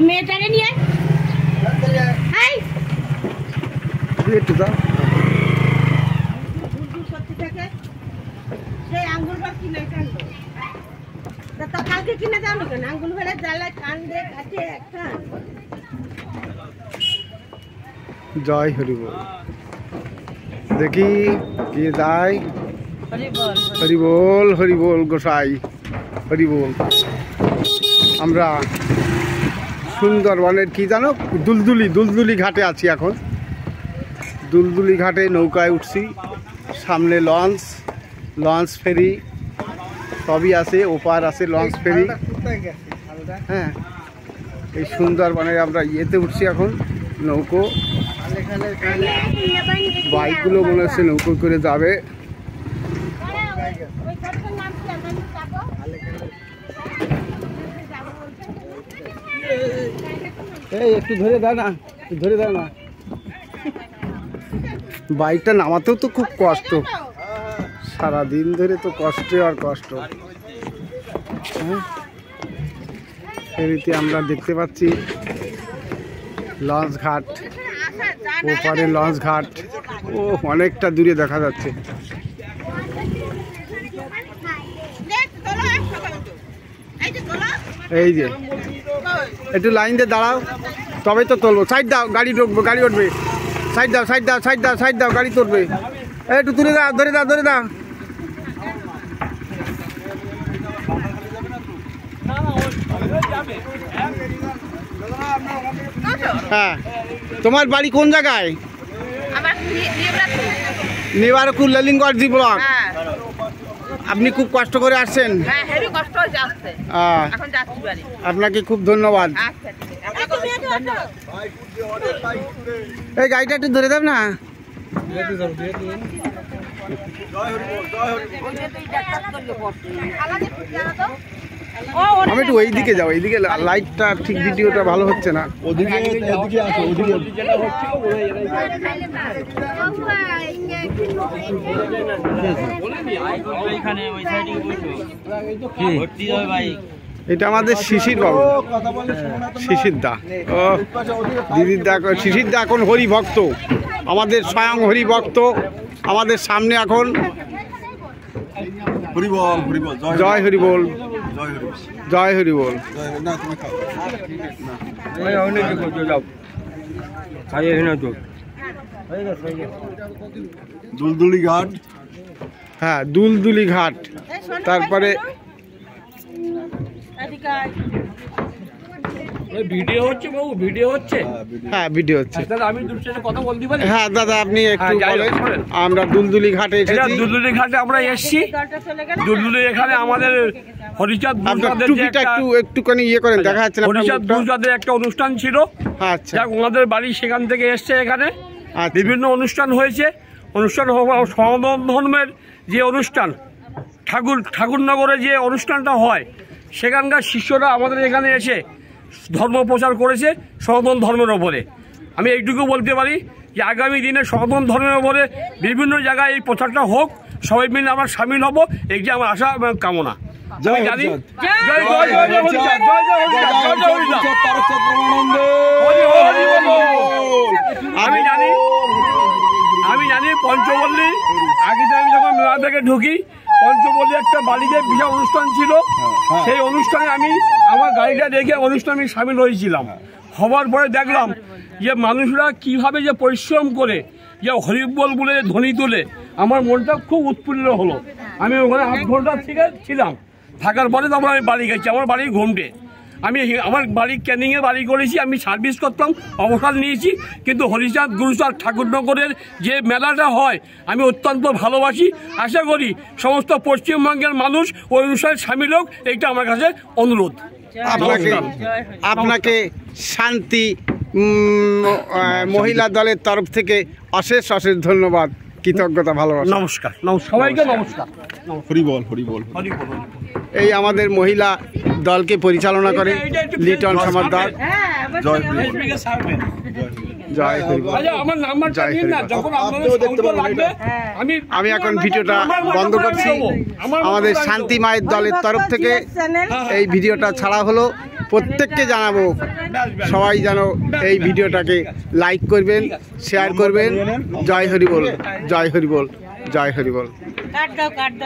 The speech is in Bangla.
মেয়েটাকে নিয়ে হাই একটু দাও সত্যি থেকে সেই আঙ্গুলটা কিনে কাটলো তা কালকে কিনে দাও না কেন আঙ্গুল ফেলে জ্বালায় কান দিয়ে কাটে একটা জয় হরি বল দেখি কি দাই হরি বল গোসাই হরি বল আমরা সুন্দরবনের কি জানো দুলদুলি ঘাটে আছি এখন দুলদুলি ঘাটে নৌকায় উঠছি সামনে লঞ্চ ফেরি সবই আছে ওপার আছে লঞ্চ ফেরি হ্যাঁ এই সুন্দরবনে আমরা ইয়েতে উঠছি এখন নৌকো বাইকগুলো মনে হচ্ছে নৌকো করে যাবে এই একটু ধরে দাও না বাইকটা নামাতেও তো খুব কষ্ট সারাদিন ধরে তো কষ্ট আর কষ্ট ফেরিতে আমরা দেখতে পাচ্ছি লঞ্চ ঘাট ওপারে লঞ্চ ঘাট ও অনেকটা দূরে দেখা যাচ্ছে এই যে একটু লাইন দিয়ে দাঁড়াও তবে তো তুলবো সাইড দাও গাড়ি ঢুকবো গাড়ি উঠবে সাইড দাও গাড়ি তুলবে একটু তুলে দাও ধরে দাও হ্যাঁ তোমার বাড়ি কোন জায়গায় নেবারকুল লেলিঙ্গর জি ব্লক আপনি খুব কষ্ট করে আসছেন আপনাকে খুব ধন্যবাদ এই গাড়িটা একটু ধরে দেব না আমি একটু ওই দিকে যাও এইদিকে লাইটটা ঠিক ভিডিওটা ভালো হচ্ছে না এটা আমাদের শিশির বাবু শিশির দা ও দিদির দা শিশির দা এখন হরি ভক্ত আমাদের স্বয়ং হরি ভক্ত আমাদের সামনে এখন জয় হরি বল জয় হরি বল দুলদুলি ঘাট হ্যাঁ দুলদুলি ঘাট তারপরে ভিডিও হচ্ছে বাবু ভিডিও হচ্ছে হ্যাঁ ভিডিও হচ্ছে দাদা আমি দুটোর সাথে কথা বলতে পারি হ্যাঁ দাদা আপনি একটু বলেন আমরা দুলদুলি ঘাটে এসেছি দুলদুলি ঘাটে আমরা এসেছি দুলদুলি এখানে আমাদের হরিচাঁদ টুপিটা একটুখানি ইয়ে করেন দেখা যাচ্ছে না হরিচাঁদ দুর্গাদের একটা অনুষ্ঠান ছিল আচ্ছা যাক ওনাদের বাড়ি সেখান থেকে এসছে এখানে বিভিন্ন অনুষ্ঠান হয়েছে সনাতন ধর্মের যে অনুষ্ঠান ঠাকুরনগরে যে অনুষ্ঠানটা হয় সেখানকার শিষ্যরা আমাদের এখানে এসে ধর্ম প্রচার করেছে সনাতন ধর্মের ওপরে আমি এইটুকু বলতে পারি যে আগামী দিনে সনাতন ধর্মের ওপরে বিভিন্ন জায়গায় এই প্রচারটা হোক সবাই মিলে আমরা সামিল হব এই যে আমার আশা এবং কামনা আমি জানি আমি জানি পঞ্চপল্লী আগে আমি যখন মেলা থেকে ঢুকি পঞ্চপল্লী একটা বাড়িতে বিশাল অনুষ্ঠান ছিল সেই অনুষ্ঠানে আমি আমার গাড়িটা রেখে অনুষ্ঠানে আমি সামিল হয়েছিলাম হওয়ার পরে দেখলাম যে মানুষরা কিভাবে যে পরিশ্রম করে যে হরিবল বলে ধ্বনি তোলে আমার মনটা খুব উৎফুল্ল হলো আমি ওখানে 8 ঘন্টা থেকে ছিলাম থাকার পরে তারপর আমি বাড়ি গেছি আমার বাড়ি ঘুমটে আমি আমার বাড়ি ক্যানিংয়ে বাড়ি করেছি আমি সার্ভিস করতাম অবসর নিয়েছি কিন্তু হরিচাঁদ গুরুচাঁদ ঠাকুরনগরের যে মেলাটা হয় আমি অত্যন্ত ভালোবাসি আশা করি সমস্ত পশ্চিমবঙ্গের মানুষ ওই অনুষ্ঠানে সামিল হোক এইটা আমার কাছে অনুরোধ আপনাকে শান্তি মহিলা দলের তরফ থেকে অশেষ ধন্যবাদ কৃতজ্ঞতা ভালোবাসা নমস্কার সবাইকে নমস্কার হরিবল এই আমাদের মহিলা দলকে পরিচালনা করে লিটন সমাদদার জয় আমি এখন ভিডিওটা বন্ধ করছি আমাদের শান্তি মায়ের দলের তরফ থেকে এই ভিডিওটা ছাড়া হলো প্রত্যেককে জানাবো সবাই যেন এই ভিডিওটাকে লাইক করবেন, শেয়ার করবেন। জয় হরি বল, জয় হরি বল, জয় হরি বল। কাট দাও, কাট দাও।